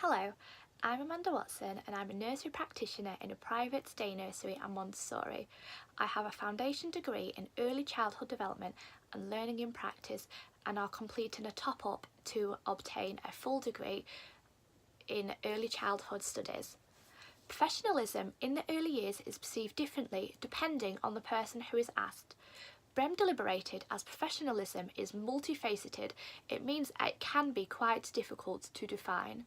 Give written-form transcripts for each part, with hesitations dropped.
Hello, I'm Amanda Watson and I'm a nursery practitioner in a private day nursery and Montessori. I have a foundation degree in early childhood development and learning in practice and are completing a top-up to obtain a full degree in early childhood studies. Professionalism in the early years is perceived differently depending on the person who is asked. Brem deliberated as professionalism is multifaceted, it means it can be quite difficult to define.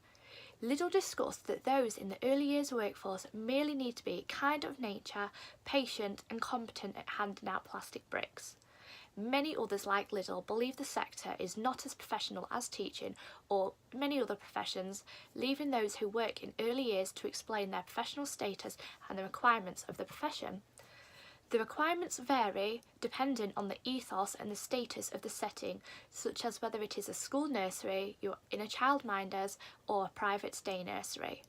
Liddell discussed that those in the early years workforce merely need to be kind of nature, patient and competent at handing out plastic bricks. Many others like Liddell believe the sector is not as professional as teaching or many other professions, leaving those who work in early years to explain their professional status and the requirements of the profession. The requirements vary depending on the ethos and the status of the setting, such as whether it is a school nursery, you're in a childminder's or a private day nursery.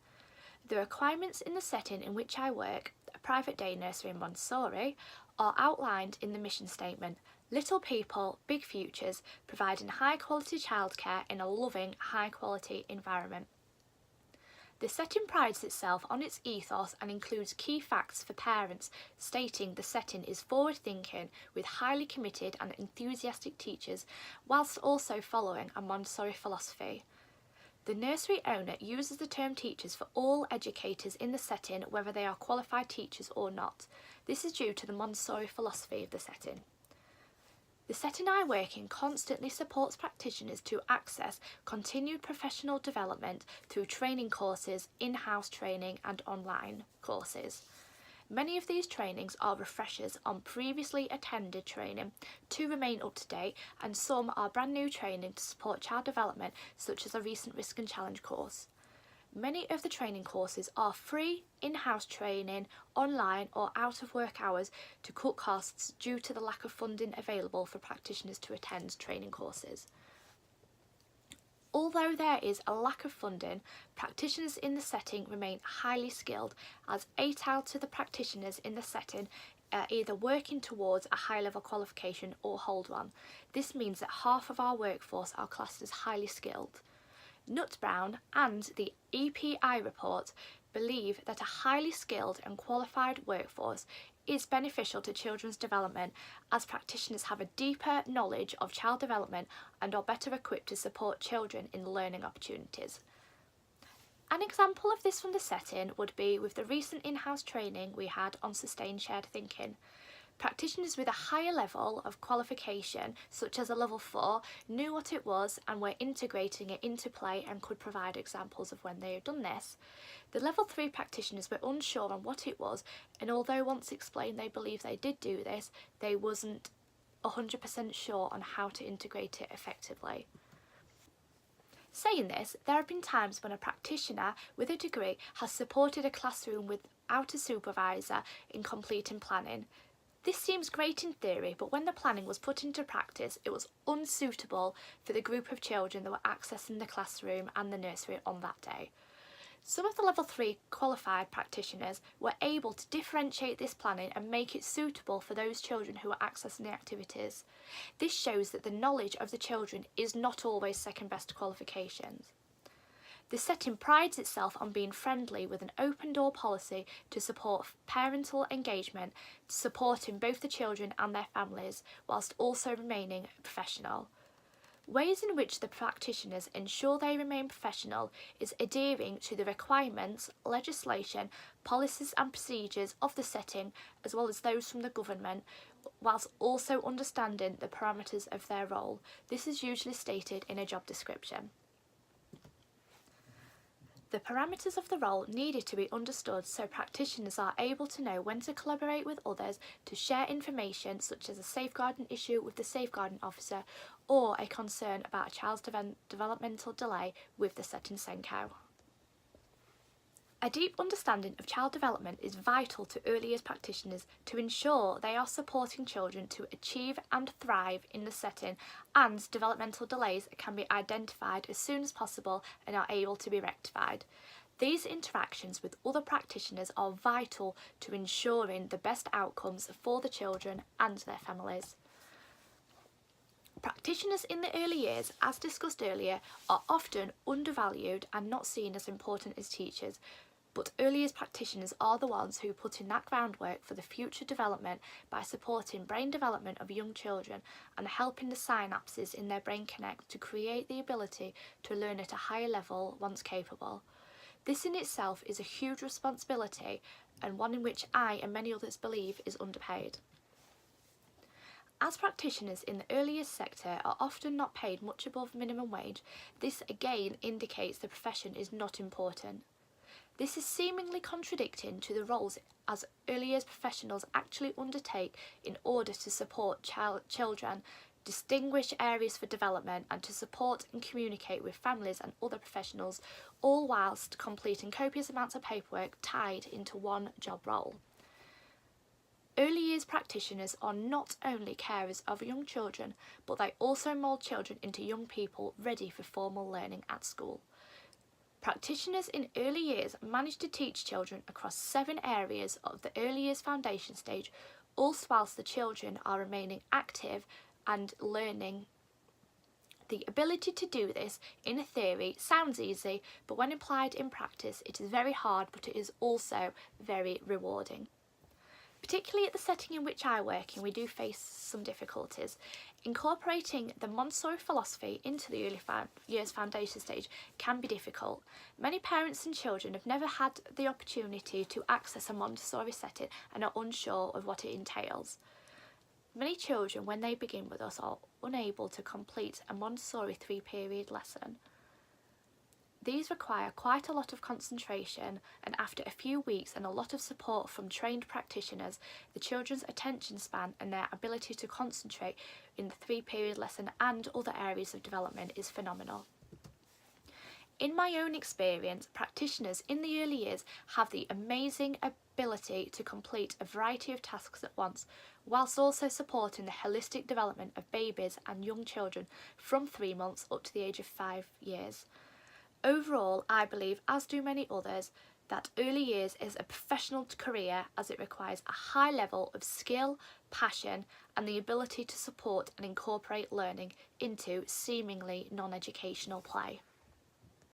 The requirements in the setting in which I work, a private day nursery in Montessori, are outlined in the mission statement. Little people, big futures, providing high quality childcare in a loving, high quality environment. The setting prides itself on its ethos and includes key facts for parents, stating the setting is forward-thinking with highly committed and enthusiastic teachers, whilst also following a Montessori philosophy. The nursery owner uses the term teachers for all educators in the setting, whether they are qualified teachers or not. This is due to the Montessori philosophy of the setting. The setting I work in constantly supports practitioners to access continued professional development through training courses, in-house training and online courses. Many of these trainings are refreshers on previously attended training to remain up to date, and some are brand new training to support child development, such as a recent Risk and Challenge course. Many of the training courses are free, in-house training, online or out of work hours to cut costs due to the lack of funding available for practitioners to attend training courses. Although there is a lack of funding, practitioners in the setting remain highly skilled, as 8 out of the practitioners in the setting are either working towards a high-level qualification or hold one. This means that half of our workforce are classed as highly skilled. Nutt Brown and the EPI report believe that a highly skilled and qualified workforce is beneficial to children's development, as practitioners have a deeper knowledge of child development and are better equipped to support children in learning opportunities. An example of this from the setting would be with the recent in-house training we had on sustained shared thinking. Practitioners with a higher level of qualification, such as a level 4, knew what it was and were integrating it into play and could provide examples of when they had done this. The level 3 practitioners were unsure on what it was, and although once explained they believed they did do this, they wasn't 100% sure on how to integrate it effectively. Saying this, there have been times when a practitioner with a degree has supported a classroom without a supervisor in completing planning. This seems great in theory, but when the planning was put into practice, it was unsuitable for the group of children that were accessing the classroom and the nursery on that day. Some of the level 3 qualified practitioners were able to differentiate this planning and make it suitable for those children who were accessing the activities. This shows that the knowledge of the children is not always second best qualifications. The setting prides itself on being friendly with an open door policy to support parental engagement, supporting both the children and their families, whilst also remaining professional. Ways in which the practitioners ensure they remain professional is adhering to the requirements, legislation, policies and procedures of the setting, as well as those from the government, whilst also understanding the parameters of their role. This is usually stated in a job description. The parameters of the role needed to be understood so practitioners are able to know when to collaborate with others to share information, such as a safeguarding issue with the safeguarding officer or a concern about a child's developmental delay with the setting SENCO. A deep understanding of child development is vital to early years practitioners to ensure they are supporting children to achieve and thrive in the setting, and developmental delays can be identified as soon as possible and are able to be rectified. These interactions with other practitioners are vital to ensuring the best outcomes for the children and their families. Practitioners in the early years, as discussed earlier, are often undervalued and not seen as important as teachers, but early years practitioners are the ones who put in that groundwork for the future development by supporting brain development of young children and helping the synapses in their brain connect to create the ability to learn at a higher level once capable. This in itself is a huge responsibility and one in which I and many others believe is underpaid. As practitioners in the early years sector are often not paid much above minimum wage, this again indicates the profession is not important. This is seemingly contradicting to the roles as early years professionals actually undertake in order to support children, distinguish areas for development and to support and communicate with families and other professionals, all whilst completing copious amounts of paperwork tied into one job role. Early years practitioners are not only carers of young children, but they also mould children into young people ready for formal learning at school. Practitioners in early years manage to teach children across 7 areas of the early years foundation stage, all whilst the children are remaining active and learning. The ability to do this in a theory sounds easy, but when applied in practice it is very hard, but it is also very rewarding. Particularly at the setting in which I work in, we do face some difficulties. Incorporating the Montessori philosophy into the early years foundation stage can be difficult. Many parents and children have never had the opportunity to access a Montessori setting and are unsure of what it entails. Many children, when they begin with us, are unable to complete a Montessori 3-period lesson. These require quite a lot of concentration, and after a few weeks and a lot of support from trained practitioners, the children's attention span and their ability to concentrate in the 3-period lesson and other areas of development is phenomenal. In my own experience, practitioners in the early years have the amazing ability to complete a variety of tasks at once, whilst also supporting the holistic development of babies and young children from 3 months up to the age of 5 years. Overall, I believe, as do many others, that early years is a professional career as it requires a high level of skill, passion and the ability to support and incorporate learning into seemingly non-educational play.